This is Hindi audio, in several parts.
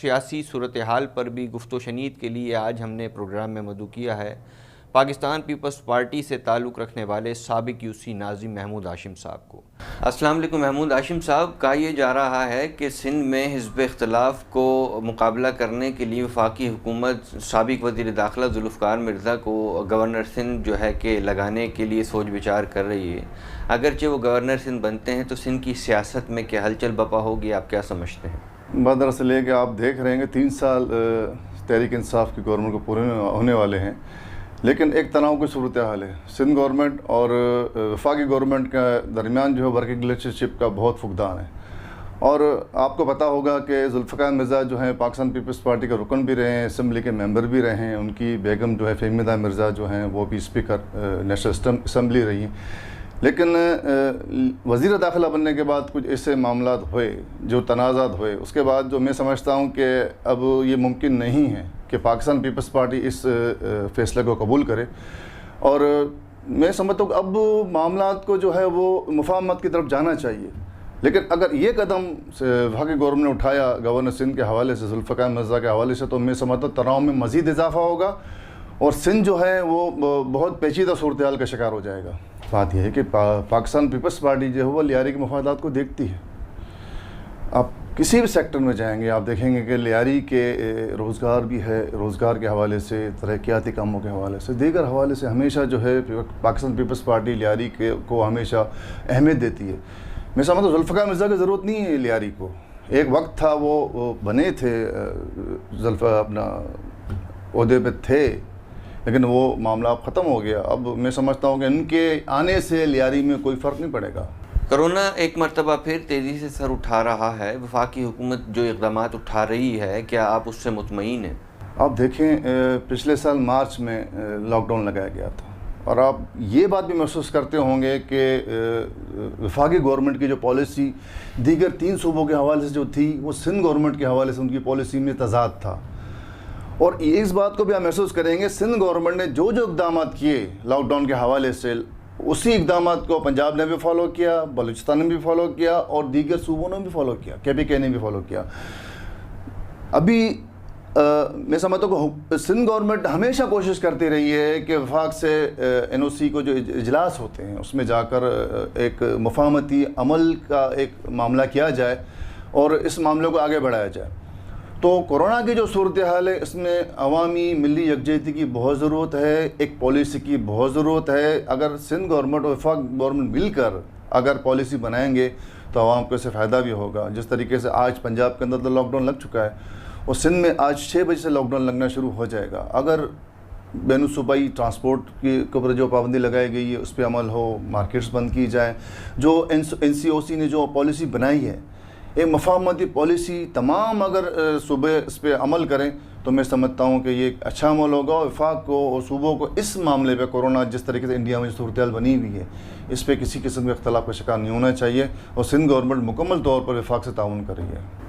सियासी सूरत हाल पर भी गुफ्तो शनीद के लिए आज हमने प्रोग्राम में मदऊ किया है पाकिस्तान पीपल्स पार्टी से ताल्लुक़ रखने वाले साबिक यूसी नाज़िम महमूद हाशिम साहब को। अस्सलाम वालेकुम महमूद हाशिम साहब। कहा यह जा रहा है कि सिंध में हिज़्ब इख्तिलाफ़ को मुकाबला करने के लिए वफाकी हुकूमत साबिक वज़ीर दाखिला ज़ुल्फ़िकार मिर्ज़ा को गवर्नर सिंध जो है कि लगाने के लिए सोच विचार कर रही है। अगरचे वो गवर्नर सिंध बनते हैं तो सिंध की सियासत में क्या हलचल बपा होगी, आप क्या समझते हैं? दरअसल ये कि आप देख रहे हैं कि 3 साल तहरीक इंसाफ की गवर्नमेंट को पूरे होने वाले हैं, लेकिन एक तनाव की सूरत हाल है। सिंध गवर्नमेंट और वफाकी गवर्नमेंट के दरमियान जो है वर्किंग रिलेशनशिप का बहुत फुकदान है। और आपको पता होगा कि ज़ुल्फ़िकार मिर्ज़ा जो हैं पाकिस्तान पीपल्स पार्टी के रुकन भी रहे हैं, असम्बली के मेंबर भी रहे हैं। उनकी बेगम जो है फ़हमीदा मिर्ज़ा जो हैं वो भी स्पीकर नेशनल असम्बली रही हैं। लेकिन वज़ीर दाखिला बनने के बाद कुछ ऐसे मामला हुए जो तनाज़ात हुए, उसके बाद जो मैं समझता हूँ कि अब ये मुमकिन नहीं है कि पाकिस्तान पीपल्स पार्टी इस फ़ैसले को कबूल करे। और मैं समझता हूँ कि अब मामला को जो है वो मुफाहमत की तरफ जाना चाहिए। लेकिन अगर ये कदम वफाकी गवर्नमेंट ने उठाया गवर्नर सिंध के हवाले से, ज़ुल्फ़िकार मिर्ज़ा के हवाले से, तो मैं समझता हूँ तनाव में मज़ीद इजाफ़ा होगा और सिंध जो है वो बहुत पेचीदा सूरत हाल का शिकार हो जाएगा। बात यह है कि पाकिस्तान पीपल्स पार्टी जो है वो लियारी के मफादात को देखती है। आप किसी भी सेक्टर में जाएंगे आप देखेंगे कि लियारी के रोज़गार भी है, रोज़गार के हवाले से, तरक्याती कामों के हवाले से, दीगर हवाले से हमेशा जो है पाकिस्तान पीपल्स पार्टी लियारी को हमेशा अहमियत देती है। मैं समझता हूँ ज़ुल्फ़िकार मिर्ज़ा की ज़रूरत नहीं है लियारी को। एक वक्त था वो बने थे, अपना ओहदे पे थे, लेकिन वो मामला अब ख़त्म हो गया। अब मैं समझता हूँ कि इनके आने से लियारी में कोई फ़र्क नहीं पड़ेगा। कोरोना एक मरतबा फिर तेज़ी से सर उठा रहा है। वफाकी हुकूमत जो इक़दामात उठा रही है, क्या आप उससे मुतमईन हैं? आप देखें, पिछले साल मार्च में लॉकडाउन लगाया गया था और आप ये बात भी महसूस करते होंगे कि वफाकी गवर्नमेंट की जो पॉलिसी दीगर 3 सूबों के हवाले से जो थी, वो सिंध गवर्नमेंट के हवाले से उनकी पॉलिसी में तज़ाद था। और इस बात को भी आप महसूस करेंगे, सिंध गवर्नमेंट ने जो इक़दाम किए लॉकडाउन के हवाले से, उसी इक़दाम को पंजाब ने भी फॉलो किया, बलूचिस्तान ने भी फॉलो किया और दीगर सूबों ने भी फॉलो किया, KPK ने भी फॉलो किया। अभी मैं समझता हूँ सिंध गवर्नमेंट हमेशा कोशिश करती रही है कि वफाक से NOC को जो इजलास होते हैं उसमें जाकर एक मुफाहमती अमल का एक मामला किया जाए और इस मामले को आगे बढ़ाया जाए। तो कोरोना की जो सूरत हाल है, इसमें अवामी मिली यकजहती की बहुत ज़रूरत है, एक पॉलिसी की बहुत ज़रूरत है। अगर सिंध गवर्नमेंट और वफाक गवर्नमेंट मिलकर अगर पॉलिसी बनाएंगे तो आवाम को इससे फ़ायदा भी होगा। जिस तरीके से आज पंजाब के अंदर तो लॉकडाउन लग चुका है और सिंध में आज 6 बजे से लॉकडाउन लगना शुरू हो जाएगा। अगर बैनुल सूबाई ट्रांसपोर्ट के ऊपर जो पाबंदी लगाई गई है उस पर अमल हो, मार्केट्स बंद की जाए, जो NCOC ने जो पॉलिसी बनाई है, एक मुफाहमती पॉलिसी, तमाम अगर सूबे इस पर अमल करें तो मैं समझता हूँ कि ये एक अच्छा अमल होगा। और वफाक को और सूबों को इस मामले पे, कोरोना जिस तरीके से इंडिया में सूरत हाल बनी हुई है, इस पर किसी किस्म के अख्तलाफ का शिकार नहीं होना चाहिए और सिंध गवर्नमेंट मुकम्मल तौर पर वफाक से ताउन कर रही है।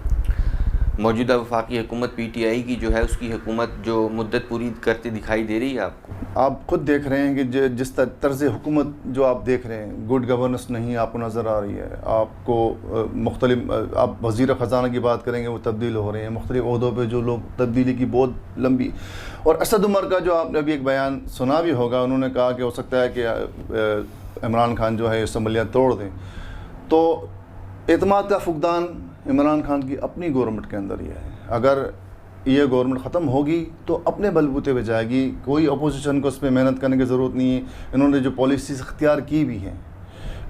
मौजूदा वफाकी हुकूमत PTI की जो है उसकी हुकूमत जो मुद्दत पूरी करती दिखाई दे रही है आपको? आप खुद देख रहे हैं कि जिस तर्ज़ हुकूमत जो आप देख रहे हैं, गुड गवर्नेंस नहीं आपको नज़र आ रही है। आपको मुख्तलिफ, आप वज़ीर ख़जाना की बात करेंगे वो तब्दील हो रहे हैं, मुख्तलिफ ओहदों पे जो लोग, तब्दीली की बहुत लंबी। और असद उमर का जो आपने अभी एक बयान सुना भी होगा, उन्होंने कहा कि हो सकता है कि इमरान खान जो है असम्बलियाँ तोड़ दें। तो एतमाद का फुकदान इमरान खान की अपनी गवर्नमेंट के अंदर ही है। अगर ये गवर्नमेंट ख़त्म होगी तो अपने बलबूते पे जाएगी, कोई अपोजिशन को उस पर मेहनत करने की ज़रूरत नहीं है। इन्होंने जो पॉलिसीज़ इख्तियार की भी हैं,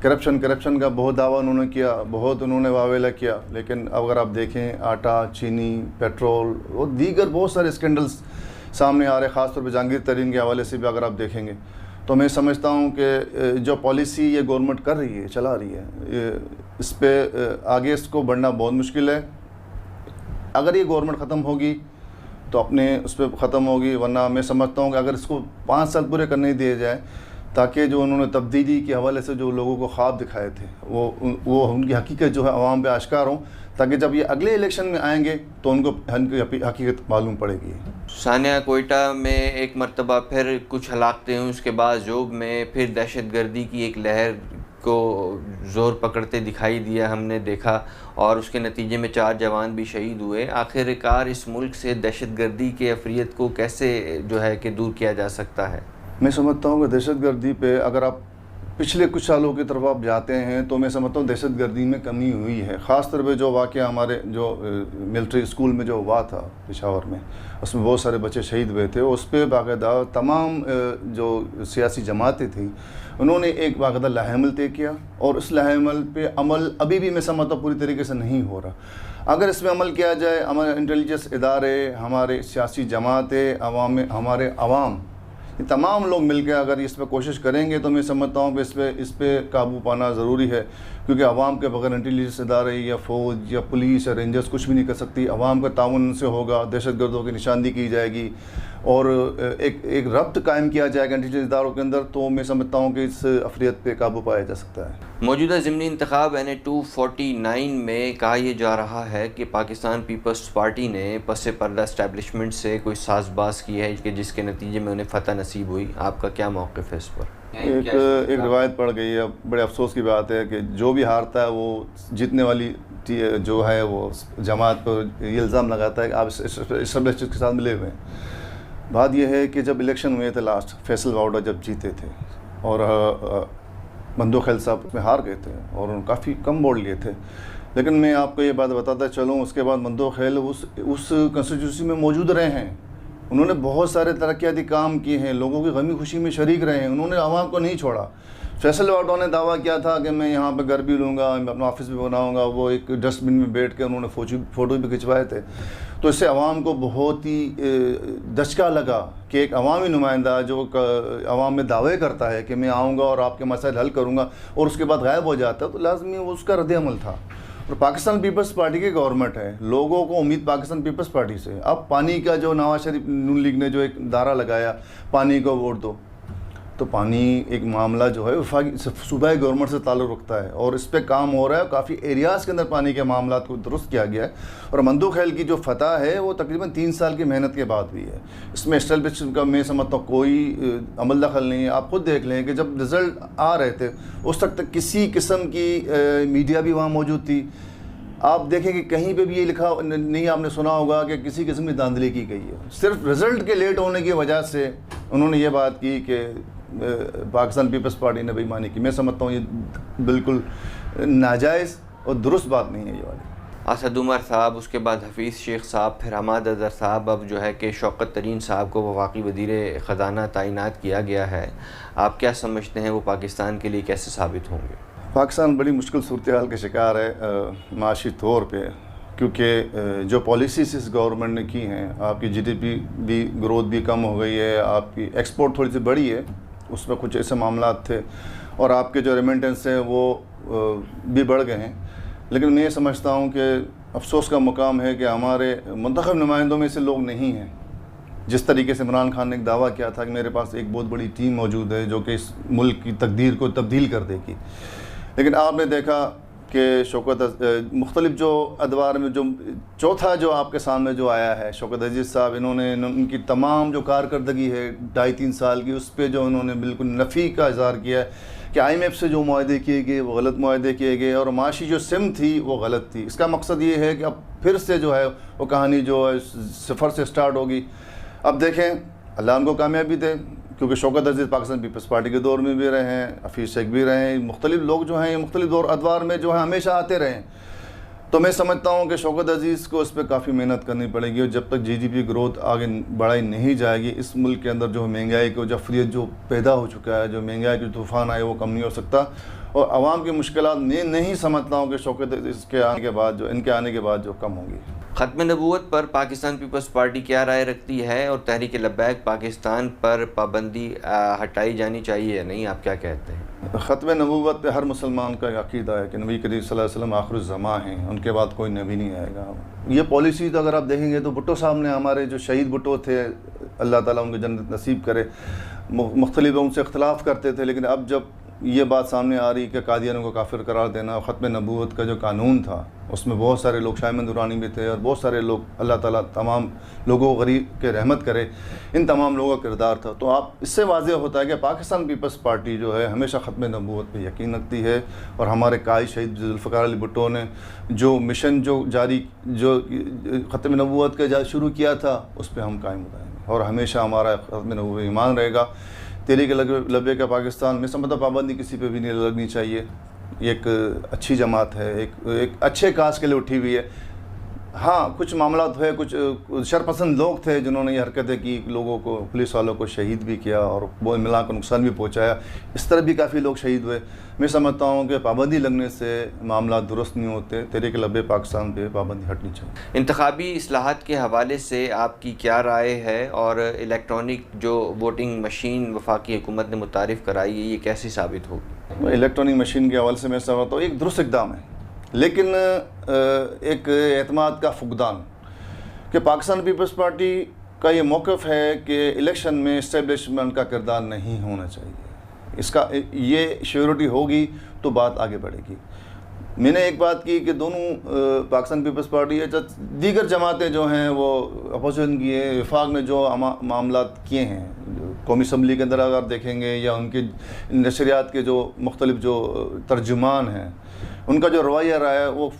करप्शन का बहुत दावा उन्होंने किया, बहुत उन्होंने वावेला किया, लेकिन अगर आप देखें आटा, चीनी, पेट्रोल और दीगर बहुत सारे स्कैंडल्स सामने आ रहे हैं, ख़ासतौर पर जहांगीर तरीन के हवाले से भी अगर आप देखेंगे। तो मैं समझता हूँ कि जो पॉलिसी ये गवर्नमेंट कर रही है, चला रही है, इस पर आगे इसको बढ़ना बहुत मुश्किल है। अगर ये गवर्नमेंट ख़त्म होगी तो अपने उस पर ख़त्म होगी, वरना मैं समझता हूँ कि अगर इसको 5 साल पूरे करने दिए जाए, ताकि जो उन्होंने तब्दीली के हवाले से जो लोगों को ख्वाब दिखाए थे वो उनकी हकीकत जो है आवाम पे आश्कार हों, ताकि जब ये अगले इलेक्शन में आएंगे तो उनको हकीकत मालूम पड़ेगी। सानिया कोयटा में एक मरतबा फिर कुछ हलाकतें हुई, उसके बाद जोब में फिर दहशत गर्दी की एक लहर को ज़ोर पकड़ते दिखाई दिया, हमने देखा, और उसके नतीजे में 4 जवान भी शहीद हुए। आखिरकार इस मुल्क से दहशतगर्दी के अफरियत को कैसे जो है कि दूर किया जा सकता है? मैं समझता हूँ कि दहशतगर्दी पे अगर आप पिछले कुछ सालों की तरफ आप जाते हैं तो मैं समझता हूँ दहशतगर्दी में कमी हुई है। ख़ास तौर पे जो वाक़या हमारे जो मिलिट्री स्कूल में जो हुआ था पेशावर में, उसमें बहुत सारे बच्चे शहीद हुए थे। उस पर बाकायदा तमाम जो सियासी जमातें थी उन्होंने एक बाकायदा लाहेमल तय किया, और उस लाहेमल पे अमल अभी भी मैं समझता हूँ पूरी तरीके से नहीं हो रहा। अगर इसमें अमल किया जाए, हमारे इंटेलिजेंस इदारे, हमारे सियासी जमातें, हमारे अवाम, ये तमाम लोग मिलकर अगर इस पर कोशिश करेंगे तो मैं समझता हूँ कि इस पर काबू पाना ज़रूरी है, क्योंकि आवाम के बगैर इंटेलिजेंस इदारे या फ़ौज या पुलिस या रेंजर्स कुछ भी नहीं कर सकती। आवाम का ताउन उनसे होगा, दहशतगर्दों की निशानदी की जाएगी और एक रब्त कायम किया जाएगा इंटेलिजेंस इदारों के अंदर, तो मैं समझता हूँ कि इस अफरियत पे काबू पाया जा सकता है। मौजूदा ज़िमनी इंतखाब NA 249 में कहा यह जा रहा है कि पाकिस्तान पीपल्स पार्टी ने पस पर्दा इस्टेब्लिशमेंट से कोई साजबाज की है कि जिसके नतीजे में उन्हें फ़तह नसीब हुई। आपका क्या मौक़िफ़ है इस पर? एक रिवायत पड़ गई है, बड़े अफसोस की बात है कि जो भी हारता है वो जीतने वाली जो है वो जमात पर ये इल्ज़ाम लगाता है कि आप इस्टेब्लिशमेंट के साथ मिले हुए हैं। बात यह है कि जब इलेक्शन हुए थे लास्ट, फैसल वाउडा जब जीते थे और मंदो खैल साहब में हार गए थे और उन्होंने काफ़ी कम वोट लिए थे, लेकिन मैं आपको ये बात बताता चलूँ, उसके बाद मंदो खैल उस कंस्टिट्यूंसी में मौजूद रहे हैं। उन्होंने बहुत सारे तरक्याती काम किए हैं, लोगों की गमी खुशी में शरीक रहे हैं, उन्होंने आवाम को नहीं छोड़ा। फैसल वाउडा ने दावा किया था कि मैं यहाँ पे घर भी लूँगा, अपना ऑफिस भी बनाऊँगा, वो एक डस्टबिन में बैठ के उन्होंने फ़ोटो भी खिंचवाए थे। तो इससे आवाम को बहुत ही दचका लगा कि एक अवामी नुमाइंदा जो अवाम में दावे करता है कि मैं आऊँगा और आपके मसाइल हल करूँगा और उसके बाद गायब हो जाता है, तो लाजमी उसका रद्द-ए-अमल था। और पाकिस्तान पीपल्स पार्टी की गवर्नमेंट है, लोगों को उम्मीद पाकिस्तान पीपल्स पार्टी से। अब पानी का जो नवाज शरीफ नून लीग ने जो एक दायरा लगाया, पानी को वोट दो, तो पानी एक मामला जो है वफाकी सूबाई गवर्नमेंट से ताल्लुक़ रखता है और इस पे काम हो रहा है। काफ़ी एरियाज़ के अंदर पानी के मामला को दुरुस्त किया गया है और मंदो खैल की जो फतह है वो तकरीबन 3 साल की मेहनत के बाद हुई है। इसमें एस्टेब्लिशमेंट का मैं समझता हूँ कोई अमल दखल नहीं है। आप खुद देख लें कि जब रिज़ल्ट आ रहे थे उस तक किसी किस्म की मीडिया भी वहाँ मौजूद थी। आप देखें कि कहीं पे भी ये लिखा नहीं, आपने सुना होगा कि किसी किस्म की धांधली की गई है। सिर्फ रिज़ल्ट के लेट होने की वजह से उन्होंने ये बात की कि पाकिस्तान पीपल्स पार्टी ने बेईमानी की। मैं समझता हूँ ये बिल्कुल नाजायज़ और दुरुस्त बात नहीं है ये वाली। असद उमर साहब, उसके बाद हफीज़ शेख साहब, फिर हमाद अज़हर साहब, अब जो है कि शौकत तरीन साहब को वफाकी वज़ीर ख़जाना तैनात किया गया है। आप क्या समझते हैं वो पाकिस्तान के लिए कैसे साबित होंगे? पाकिस्तान बड़ी मुश्किल सूरत हाल के शिकार है माशी तौर पे, क्योंकि जो पॉलिसीज़ इस गवर्नमेंट ने की हैं, आपकी GDP भी ग्रोथ भी कम हो गई है, आपकी एक्सपोर्ट थोड़ी सी बढ़ी है, उसमें कुछ ऐसे मामला थे, और आपके जो रेमिटेंस हैं वो भी बढ़ गए हैं। लेकिन मैं ये समझता हूँ कि अफसोस का मुकाम है कि हमारे मुंतखब नुमाइंदों में से लोग नहीं हैं। जिस तरीके से इमरान खान ने एक दावा किया था कि मेरे पास एक बहुत बड़ी टीम मौजूद है जो कि इस मुल्क की तकदीर को तब्दील कर देगी, लेकिन आपने देखा कि शौकत मुख्तलिफ जो अदवार में जो चौथा जो आपके सामने जो आया है शौकत अजीज़ साहब, इन्होंने उनकी तमाम जो कारकर्दगी है 2.5-3 साल की, उस पर जो उन्होंने बिल्कुल नफ़ी का इज़हार किया है कि IMF से जो मुआहदे किए गए वो गलत मुआहदे किए गए और माशी जो सिम थी वो गलत थी। इसका मकसद ये है कि अब फिर से जो है वो कहानी जो है सिफर से स्टार्ट होगी। अब देखें, अल्लाह उनको कामयाबी दे, क्योंकि शौकत अजीज़ पाकिस्तान पीपल्स पार्टी के दौर में भी रहे हैं, हफीज़ शेख भी रहे हैं, मुख्तलिफ लोग जो हैं मुख्तलिफ दौर अदवार में जो है हमेशा आते रहे हैं। तो मैं समझता हूँ कि शौकत अजीज़ को इस पर काफ़ी मेहनत करनी पड़ेगी और जब तक GDP ग्रोथ आगे बढ़ाई नहीं जाएगी, इस मुल्क के अंदर जो महंगाई को जफरियत जो पैदा हो चुका है, जो महंगाई के तूफ़ान आए, वो कम नहीं हो सकता। और आवाम की मुश्किलात मैं नहीं समझता हूँ कि शौकत अजीज़ के आने के बाद जो इनके आने के बाद जो कम होंगी। ख़त्म नबूवत पर पाकिस्तान पीपल्स पार्टी क्या राय रखती है और तहरीक लब्बैक पाकिस्तान पर पाबंदी हटाई जानी चाहिए या नहीं? आप क्या कहते हैं? ख़त्म नबूवत पे हर मुसलमान का अक़ीदा है कि नबी करीम सल्लल्लाहु अलैहि वसल्लम आखिरुज़्ज़मा हैं, उनके बाद कोई नबी नहीं आएगा। ये पॉलिसी तो अगर आप देखेंगे तो भुट्टो साहब ने, हमारे जो शहीद भुट्टो थे, अल्लाह ताला उनको जन्नत नसीब करे, मुख्तलिफ उनसे इख्तलाफ करते थे, लेकिन अब जब ये बात सामने आ रही कि कादियानियों को काफिर करार देना, ख़त्म नबूवत का जो कानून था उसमें बहुत सारे लोग, शायमन दुरानी भी थे और बहुत सारे लोग, अल्लाह ताला तमाम लोगों को गरीब के रहमत करे, इन तमाम लोगों का किरदार था। तो आप इससे वाज़ेह होता है कि पाकिस्तान पीपल्स पार्टी जो है हमेशा ख़त्म नबूवत पर यकीन रखती है और हमारे कायद शहीद जुल्फ़िकार अली भुट्टो ने जो मिशन जो ख़त्म नबूवत का शुरू किया था उस पर हम कायम रहेंगे और हमेशा हमारा ख़त्म नबूवत ईमान रहेगा। तहरीक लब्बैक का पाकिस्तान में समझता पाबंदी किसी पे भी नहीं लगनी चाहिए। एक अच्छी जमात है, एक अच्छे काज के लिए उठी हुई है। हाँ, कुछ मामला है, कुछ शरपसंद लोग थे जिन्होंने ये हरकतें की, लोगों को, पुलिस वालों को शहीद भी किया और वो मिला को नुकसान भी पहुंचाया। इस तरह भी काफ़ी लोग शहीद हुए। मैं समझता हूँ कि पाबंदी लगने से मामला दुरुस्त नहीं होते। तहरीक लब्बैक पाकिस्तान पे पाबंदी हटनी चाहिए। इंतखाबी इस्लाहात के हवाले से आपकी क्या राय है और इलेक्ट्रॉनिक जो वोटिंग मशीन वफाकी हुकूमत ने मुतारिफ़ कराई है ये कैसी साबित होगी? इलेक्ट्रॉनिक मशीन के हवाले से मैं समझता हूँ एक दुरुस्त इक़दाम है, लेकिन एक एतमाद का फुकदान कि पाकिस्तान पीपल्स पार्टी का ये मौक़िफ़ है कि इलेक्शन में इस्टेब्लिशमेंट का किरदार नहीं होना चाहिए। इसका ये श्योरिटी होगी तो बात आगे बढ़ेगी। मैंने एक बात की कि दोनों पाकिस्तान पीपल्स पार्टी या दीगर जमातें जो हैं वो अपोजिशन की है, वफाक ने जो मामला किए हैं कौमी असम्बली के अंदर अगर आप देखेंगे या उनके नशरियात के जो मुख्तलिफ जो तर्जुमान हैं उनका जो रवैया रहा है वो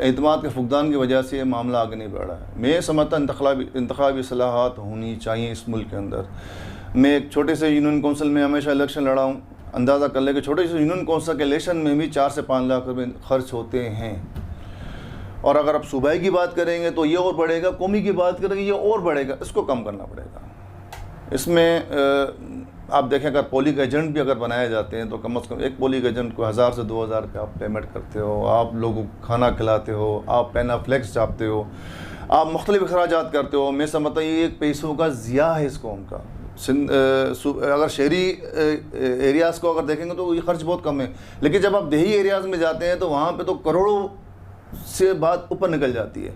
एतमाद के फुकदान की वजह से ये मामला आगे नहीं बढ़ा है। मैं समझता इंतखाबी इस्लाहात होनी चाहिए इस मुल्क के अंदर। मैं एक छोटे से यूनियन कौंसिल में हमेशा इलेक्शन लड़ा हूँ, अंदाज़ा कर ले कि छोटे से यूनियन कौंसिल के इलेक्शन में भी 4 से 5 लाख रुपये खर्च होते हैं। और अगर आप सूबाई की बात करेंगे तो ये और बढ़ेगा, कौमी की बात करेंगे ये और बढ़ेगा। इसको कम करना पड़ेगा। इसमें आप देखें अगर पोलिंग एजेंट भी अगर बनाए जाते हैं तो कम से कम एक पोलिंग एजेंट को 1000 से 2000 रुपये आप पेमेंट करते हो, आप लोगों को खाना खिलाते हो, आप पेनाफ्लेक्स छापते हो, आप मुख्तलिफ अखराजात करते हो। मैं समझता हूँ ये एक पैसों का ज़िया है इस कौम का। अगर शहरी एरियाज़ को अगर देखेंगे तो ये खर्च बहुत कम है, लेकिन जब आप देही एरियाज़ में जाते हैं तो वहाँ पे तो करोड़ों से बात ऊपर निकल जाती है।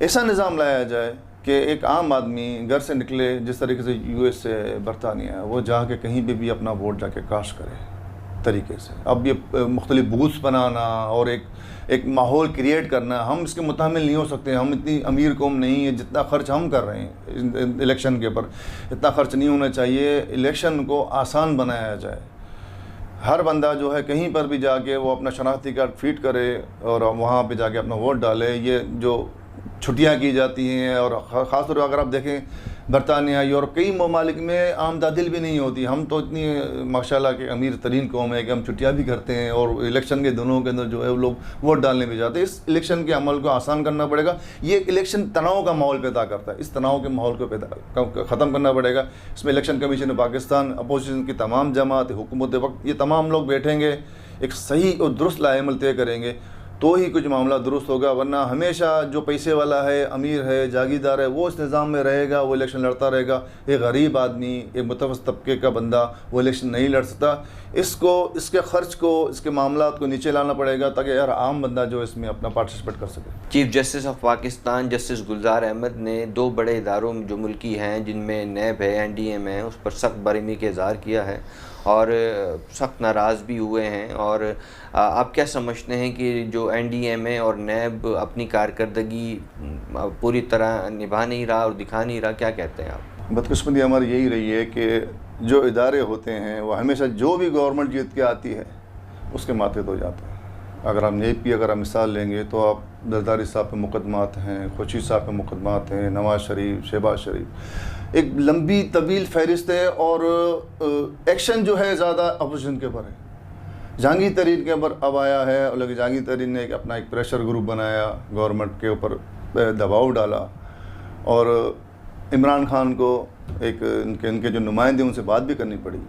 ऐसा निज़ाम लाया जाए कि एक आम आदमी घर से निकले, जिस तरीके से यूएस से बरतानिया वो जाके कहीं पे भी अपना वोट जाके कास्ट करे तरीके से। अब ये मुख्तलिफ बूथ्स बनाना और एक माहौल क्रिएट करना, हम इसके मुतामिल नहीं हो सकते। हम इतनी अमीर कौम नहीं है, जितना खर्च हम कर रहे हैं इलेक्शन के ऊपर इतना खर्च नहीं होना चाहिए। इलेक्शन को आसान बनाया जाए, हर बंदा जो है कहीं पर भी जाके वो अपना शनाख्ती कार्ड फीड करे और वहाँ पे जाके अपना वोट डाले। ये जो छुट्टियाँ की जाती हैं और ख़ास तौर पर अगर आप देखें बरतानिया, यूरोप, कई ममालिक में आमदादिल भी नहीं होती। हम तो इतनी माशाल्लाह के अमीर तरीन कौम है कि हम छुट्टियाँ भी करते हैं और इलेक्शन के दिनों के अंदर जो है वो लोग वोट डालने भी जाते हैं। इस इलेक्शन के अमल को आसान करना पड़ेगा। ये इलेक्शन तनाव का माहौल पैदा करता है, इस तनाव के माहौल को ख़त्म करना पड़ेगा। इसमें इलेक्शन कमीशन पाकिस्तान, अपोजिशन की तमाम जमात, हुकूमत वक्त, ये तमाम लोग बैठेंगे, एक सही और दुरुस्त लाएमल तय करेंगे तो ही कुछ मामला दुरुस्त होगा। वरना हमेशा जो पैसे वाला है, अमीर है, जागीरदार है, वो इस निज़ाम में रहेगा, वो इलेक्शन लड़ता रहेगा। एक गरीब आदमी, एक मुतवस्सित तबके का बंदा वो इलेक्शन नहीं लड़ सकता। इसको, इसके ख़र्च को, इसके मामलात को नीचे लाना पड़ेगा ताकि यार आम बंदा जो इसमें अपना पार्टिसिपेट कर सके। Chief justice of Pakistan justice Gulzar Ahmed ने 2 बड़े इदारों जो मुल्की हैं जिनमें नैब है, NDM है, उस पर सख्त बरहमी का इज़हार किया है और सख्त नाराज़ भी हुए हैं। और आप क्या समझते हैं कि जो NDM है और नैब अपनी कारकर्दगी पूरी तरह निभा नहीं रहा और दिखा नहीं रहा, क्या कहते हैं आप? बदकिस्मती हमारी यही रही है कि जो इदारे होते हैं वो हमेशा जो भी गवर्नमेंट जीत के आती है उसके माथे तो जाता है। अगर आप नैब की अगर आप मिसाल लेंगे तो आप जरदारी साहब पे मुकदमात हैं, खुर्शीद साहब पे मुकदमात हैं, नवाज शरीफ, शहबाज शरीफ, एक लंबी तवील फहरिस्त है और एक्शन जो है ज़्यादा अपोजिशन के ऊपर है। जहांगीर तरीन के ऊपर अब आया है और लेकिन जहांगीर तरीन ने अपना एक प्रेशर ग्रुप बनाया, गवर्नमेंट के ऊपर दबाव डाला और इमरान खान को एक इनके जो नुमाइंदे उनसे बात भी करनी पड़ी।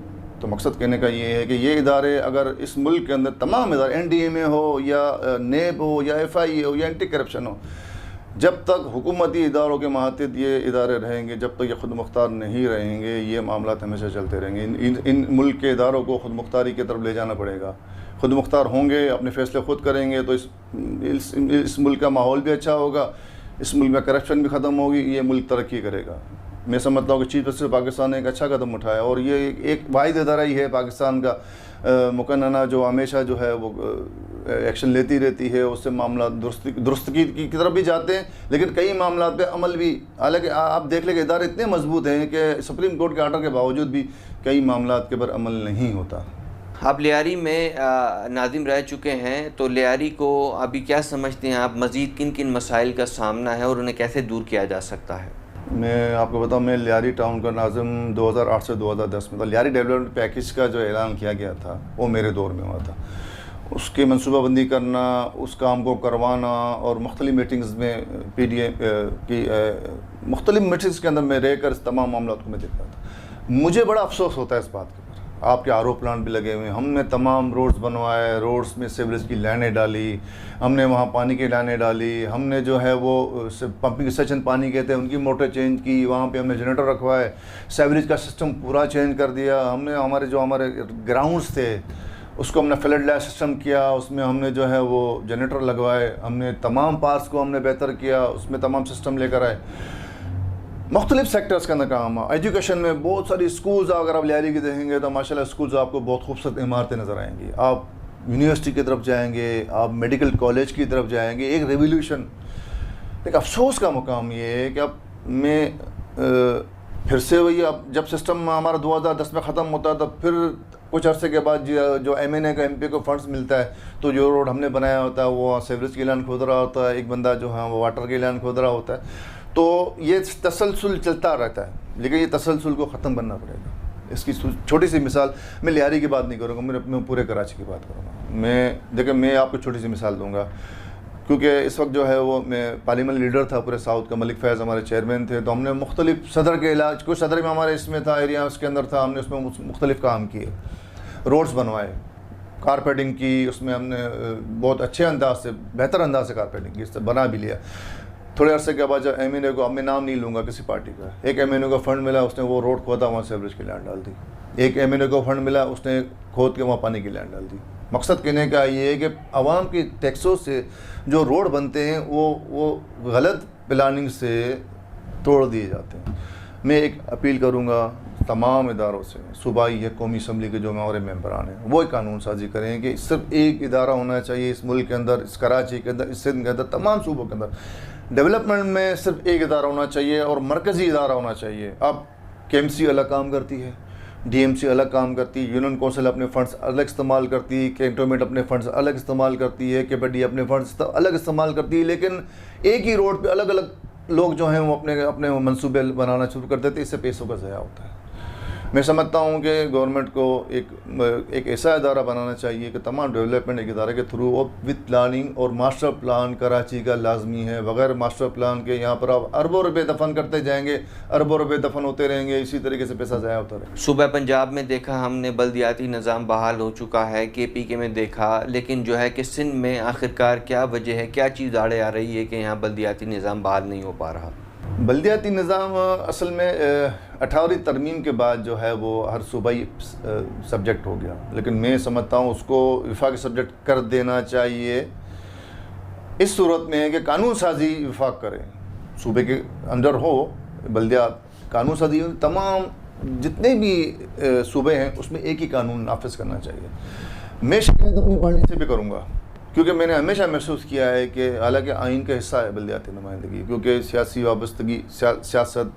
तो मकसद कहने का ये है कि ये इदारे अगर इस मुल्क के अंदर तमाम इदारे, NDMA हो या नैब हो या FIA हो या एंटी करप्शन हो, जब तक हुकूमती इदारों के मातहत ये इदारे रहेंगे, जब तक ये खुद मुख्तार नहीं रहेंगे, ये मामला हमेशा चलते रहेंगे। इन मुल्क के इदारों को खुद मुख्तारी की तरफ ले जाना पड़ेगा। खुद मुख्तार होंगे, अपने फ़ैसले खुद करेंगे तो इस मुल्क का माहौल भी अच्छा होगा, इस मुल्क में करप्शन भी ख़त्म होगी, ये मुल्क तरक्की करेगा। मैं समझता हूँ कि चीफ जस्टिस पाकिस्तान ने एक अच्छा कदम उठाया और ये एक वाहिद इदारा ही है पाकिस्तान का मुकन्ना जो हमेशा जो है वो एक्शन लेती रहती है, उससे मामला दुरुस्त की तरफ भी जाते हैं, लेकिन कई मामला पे अमल भी, हालांकि आप देख लें कि इदारे इतने मजबूत हैं कि सुप्रीम कोर्ट के आर्डर के बावजूद भी कई मामला के पर अमल नहीं होता। आप लियारी में नाज़िम रह चुके हैं, तो लियारी को अभी क्या समझते हैं आप, मज़ीद किन किन मसाइल का सामना है और उन्हें कैसे दूर किया जा सकता है? मैं आपको बताऊं, मैं लियारी टाउन का नाज़िम 2008 से 2010 में था। लियारी डेवलपमेंट पैकेज का जो ऐलान किया गया था वो मेरे दौर में हुआ था। उसकी मनसूबाबंदी करना, उस काम को करवाना और मुख्तलिफ मीटिंग्स में PDM की मुख्तलिफ मीटिंग्स के अंदर मैं रहकर इस तमाम मामलों को मैं देखता था। मुझे बड़ा अफसोस होता है इस बात के ऊपर। आपके RO प्लांट भी लगे हुए हैं, हमने तमाम रोड्स बनवाए, रोड्स में सीवरेज की लाइनें डाली, हमने वहाँ पानी की लाइनें डाली, हमने जो है वो पंपिंग स्टेशन पानी के थे उनकी मोटर चेंज की, वहाँ पे हमने जनरेटर रखवाए, सीवरेज का सिस्टम पूरा चेंज कर दिया। हमने हमारे ग्राउंड्स थे उसको हमने फ्लड लाइट सिस्टम किया, उसमें हमने जो है वो जनरेटर लगवाए, हमने तमाम पार्ट्स को हमने बेहतर किया, उसमें तमाम सिस्टम लेकर आए। मुख्तलिफ सेक्टर्स के अंदर काम है। एजुकेशन में बहुत सारी स्कूल्स, अगर आप लियारी की देखेंगे तो माशाल्लाह स्कूल्स आपको बहुत खूबसूरत इमारतें नज़र आएंगी। आप यूनिवर्सिटी की तरफ जाएंगे, आप मेडिकल कॉलेज की तरफ जाएंगे, एक रेवोल्यूशन। एक अफसोस का मुकाम ये है कि अब मैं फिर से वही, अब जब सिस्टम हमारा 2010 में ख़त्म होता है तो फिर कुछ अरसे के बाद जो MNA का MP को फंड्स मिलता है तो जो रोड हमने बनाया होता है वो सीवरेज की लाइन खोद रहा होता है, एक बंदा जो है वो वाटर की लाइन खोद रहा होता है। तो ये तसलसल चलता रहता है, लेकिन ये तसलसल को ख़त्म करना पड़ेगा। इसकी छोटी सी मिसाल, मैं लियारी की बात नहीं करूँगा, मैं अपने पूरे कराची की बात करूँगा। मैं आपको छोटी सी मिसाल दूँगा, क्योंकि इस वक्त जो है वो मैं पार्लियामेंट लीडर था पूरे साउथ का, मलिक फैज़ हमारे चेयरमैन थे, तो हमने मुख्तलिफ सदर के इलाज, कुछ सदर में हमारे इसमें था एरिया, उसके अंदर था, हमने उसमें मुख्तलिफ काम किए, रोड्स बनवाए, कारपेटिंग की, उसमें हमने बहुत अच्छे अंदाज से, बेहतर अंदाज से कारपेटिंग की, इससे बना भी लिया। थोड़े अरसे के बाद जब MNA को, अब मैं नाम नहीं लूँगा किसी पार्टी का, एक MNA को फंड मिला, उसने वो रोड खोदा, वहाँ सीवरेज की लाइन डाल दी। एक MNA को फंड मिला, उसने खोद के वहाँ पानी की लाइन डाल दी। मकसद कहने का ये है कि आवाम की टैक्सों से जो रोड बनते हैं वो गलत प्लानिंग से तोड़ दिए जाते हैं। मैं एक अपील करूँगा तमाम इदारों से, सूबाई है, कौमी असम्बली के जो हमारे मेंबरान हैं, वो एक कानून साजी करें कि सिर्फ एक इदारा होना चाहिए इस मुल्क के अंदर, इस कराची के अंदर, इस सिंध के अंदर, तमाम सूबों के अंदर डेवलपमेंट में सिर्फ एक इदारा होना चाहिए और मरकज़ी इदारा होना चाहिए। अब KMC अलग काम करती है, DMC अलग काम करती है, यूनियन कौंसिल अपने फ़ंड्स अलग इस्तेमाल करती है, कैंटोनमेंट अपने फ़ंड्स अलग इस्तेमाल करती है, KPD अपने फ़ंड्स अलग इस्तेमाल करती है, लेकिन एक ही रोड पे अलग अलग लोग जो हैं वो अपने मंसूबे बनाना शुरू कर देते हैं। इससे पैसों का ज़ाया होता है। मैं समझता हूँ कि गवर्नमेंट को एक ऐसा इदारा बनाना चाहिए कि तमाम डेवलपमेंट एक इदारे के थ्रू और विद प्लानिंग और मास्टर प्लान कराची का लाजमी है। बगैर मास्टर प्लान के यहाँ पर आप अरबों रुपए दफन करते जाएंगे, अरबों रुपए दफन होते रहेंगे, इसी तरीके से पैसा ज़ाया होता रहेगा। सूबा पंजाब में देखा हमने, बल्दियाती निज़ाम बहाल हो चुका है, KPK में देखा, लेकिन जो है कि सिंध में आखिरकार क्या वजह है, क्या चीज़ आड़े आ रही है कि यहाँ बल्दियाती निज़ाम बहाल नहीं हो पा रहा? बल्दियाती निज़ाम असल में 18वीं तरमीम के बाद जो है वो हर सूबाई सब्जेक्ट हो गया, लेकिन मैं समझता हूँ उसको वफाकी सब्जेक्ट कर देना चाहिए। इस सूरत में है कि कानून साजी वफाक करें, सूबे के अंदर हो बल्दियात, कानून साजी तमाम जितने भी सूबे हैं उसमें एक ही कानून नाफिज करना चाहिए। मैं शिकायत अपनी पार्टी से भी करूँगा, क्योंकि मैंने हमेशा महसूस किया है कि हालांकि आइन का हिस्सा है बल्दियाती नुमाइंदगी, क्योंकि सियासी वाबस्तगी, सियासत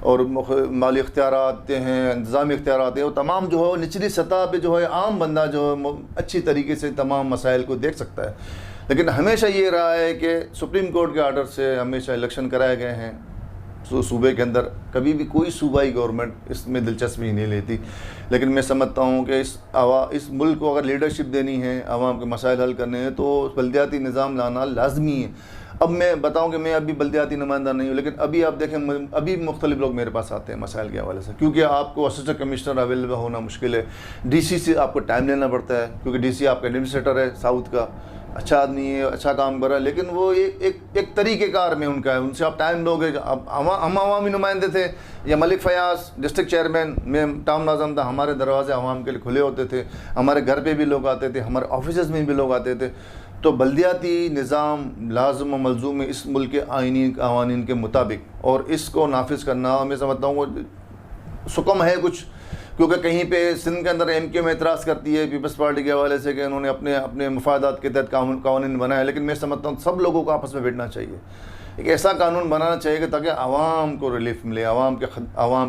और माली इख्तियारात हैं, इंतज़ामी इख्तियारात हैं, वो तमाम जो है निचली सतह पे जो है आम बंदा जो है अच्छी तरीके से तमाम मसाइल को देख सकता है। लेकिन हमेशा ये रहा है कि सुप्रीम कोर्ट के आर्डर से हमेशा इलेक्शन कराए गए हैं, तो सूबे के अंदर कभी भी कोई सूबाई गवर्नमेंट इसमें दिलचस्पी नहीं लेती। लेकिन मैं समझता हूँ कि इस मुल्क को अगर लीडरशिप देनी है, आवाम के मसाइल हल करने हैं, तो बल्दियाती निज़ाम लाना लाजमी है। अब मैं बताऊं कि मैं अभी बल्दियाती नुमाइंदा नहीं हूँ, लेकिन अभी आप देखें अभी मुख्तलिफ लोग मेरे पास आते हैं मसाइल के हवाले से, क्योंकि आपको असिस्टेंट कमिश्नर अवेलेबल होना मुश्किल है, DC से आपको टाइम लेना पड़ता है, क्योंकि DC आपका एडमिनिस्ट्रेटर है साउथ का, अच्छा आदमी है, अच्छा काम कर रहा है, लेकिन वो एक तरीक़ेकार में उनका है, उनसे आप टाइम लोगे। अब हम अवामी नुमाइंदे थे, या मलिक फयाज डिस्ट्रिक्ट चेयरमैन, मैं टाउन नाज़म था, हमारे दरवाजे आवाम के लिए खुले होते थे, हमारे घर पे भी लोग आते थे, हमारे ऑफिस में भी लोग आते थे। तो बल्दियाती निज़ाम लाज़िम व मलज़ूम है इस मुल्क के आइनी कवानीन के मुताबिक, और इसको नाफिज करना मैं समझता हूँ सुकम है कुछ क्योंकि कहीं पे सिंध के अंदर एमक्यू में एतराज़ करती है पीपल्स पार्टी के हवाले से कि उन्होंने अपने अपने मफादात के तहत कानून बनाया, लेकिन मैं समझता हूँ सब लोगों को आपस में बैठना चाहिए, एक ऐसा कानून बनाना चाहिए कि ताकि आवाम को रिलीफ मिले, आवाम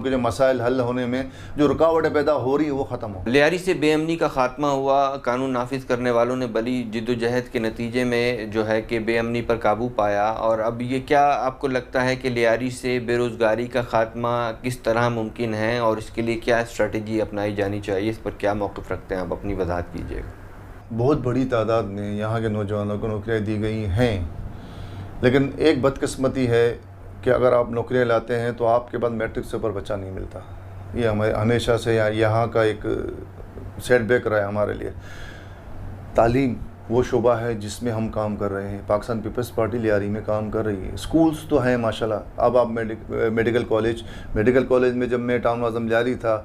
के जो मसाइल हल होने में जो रुकावटें पैदा हो रही है वो ख़त्म हो। लियारी से बेअमनी का खात्मा हुआ, कानून नाफिज करने वालों ने बड़ी जिद्दोजहद के नतीजे में जो है कि बेअमनी पर काबू पाया, और अब ये क्या आपको लगता है कि लियारी से बेरोज़गारी का खात्मा किस तरह मुमकिन है और इसके लिए क्या स्ट्रेटजी अपनाई जानी चाहिए, इस पर क्या मौक़िफ़ रखते हैं आप, अपनी वजाहत कीजिएगा। बहुत बड़ी तादाद में यहाँ के नौजवानों को नौकरियाँ दी गई हैं, लेकिन एक बदकिस्मती है कि अगर आप नौकरियाँ लाते हैं तो आपके पास मैट्रिक से ऊपर बच्चा नहीं मिलता। ये हमेशा से यहाँ का एक सेटबैक रहा है हमारे लिए। तालीम वो शोबा है जिसमें हम काम कर रहे हैं, पाकिस्तान पीपल्स पार्टी लियारी में काम कर रही है। स्कूल्स तो हैं माशाल्लाह। अब आप मेडिकल कॉलेज में जब मैं टाउन आज़म लियारी था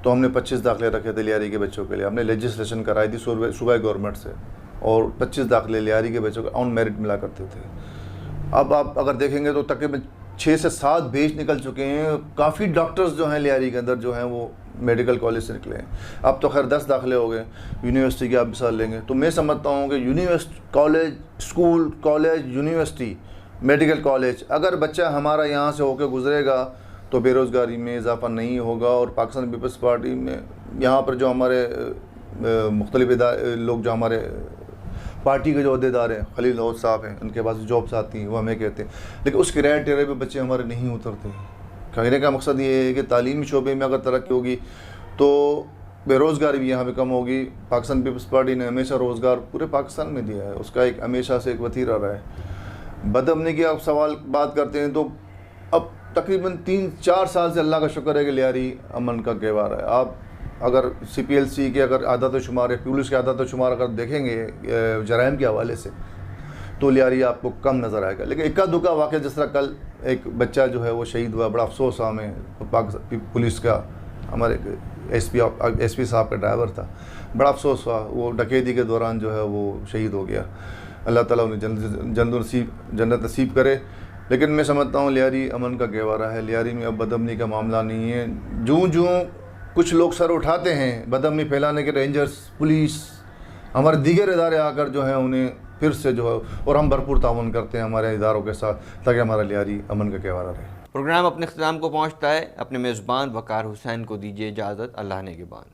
तो हमने 25 दाखिले रखे थे लियारी के बच्चों के लिए। हमने लेजिस्लेशन कराई थी सूबाई गवर्नमेंट से, और 25 दाखिले लियारी के बच्चों को ऑन मेरिट मिला करते थे। अब आप अगर देखेंगे तो तकरीबन 6 से 7 बैच निकल चुके हैं। काफ़ी डॉक्टर्स जो हैं लियारी के अंदर जो हैं वो मेडिकल कॉलेज से निकले हैं। अब तो खैर 10 दाखिले हो गए। यूनिवर्सिटी की आप मिसाल लेंगे तो मैं समझता हूँ कि school college university medical college, अगर बच्चा हमारा यहाँ से होकर गुजरेगा तो बेरोज़गारी में इजाफा नहीं होगा। और पाकिस्तान पीपल्स पार्टी में यहाँ पर जो हमारे मुख्तलिफ लोग जो हमारे पार्टी के जो अहदेदार हैं, खलील हौद साहब हैं, उनके पास जॉब्स आती हैं, वो हमें कहते हैं, लेकिन उस क्राइटेरिया पे बच्चे हमारे नहीं उतरते। कहने का मकसद ये है कि तालीमी शोबे में अगर तरक्की होगी तो बेरोज़गारी भी यहाँ पे कम होगी। पाकिस्तान पीपल्स पार्टी ने हमेशा रोज़गार पूरे पाकिस्तान में दिया है, उसका एक हमेशा से एक वतीरा रहा है। बदअमनी की आप बात करते हैं तो अब तकरीबन 3-4 साल से अल्लाह का शुक्र है कि लियारी अमन का गहवार है। आप अगर CPLC के अगर आदत शुमार है, पुलिस के आदत शुमार अगर देखेंगे जराइम के हवाले से तो लियारी आपको कम नज़र आएगा। लेकिन इक्का दुक्का वाक़या, जिस तरह कल एक बच्चा जो है वो शहीद हुआ, बड़ा अफसोस हमें। पाकिस्तान पुलिस का हमारे SP साहब का ड्राइवर था, बड़ा अफसोस हुआ, वो डकैती के दौरान जो है वो शहीद हो गया। अल्लाह ताला उन्हें जन्नत नसीब करे। लेकिन मैं समझता हूँ लियारी अमन का गहवारा है। लियारी में अब बदअमनी का मामला नहीं है। जूँ कुछ लोग सर उठाते हैं बदअमनी फैलाने के, रेंजर्स, पुलिस, हमारे दीगर इदारे आकर जो है उन्हें फिर से जो है, और हम भरपूर ताउन करते हैं हमारे इदारों के साथ ताकि हमारा लियारी अमन का गहवारा रहे। प्रोग्राम अपने इख्तिताम को पहुँचता है। अपने मेज़बान वक़ार हुसैन को दीजिए इजाज़त। अल्लाह ने के बाद।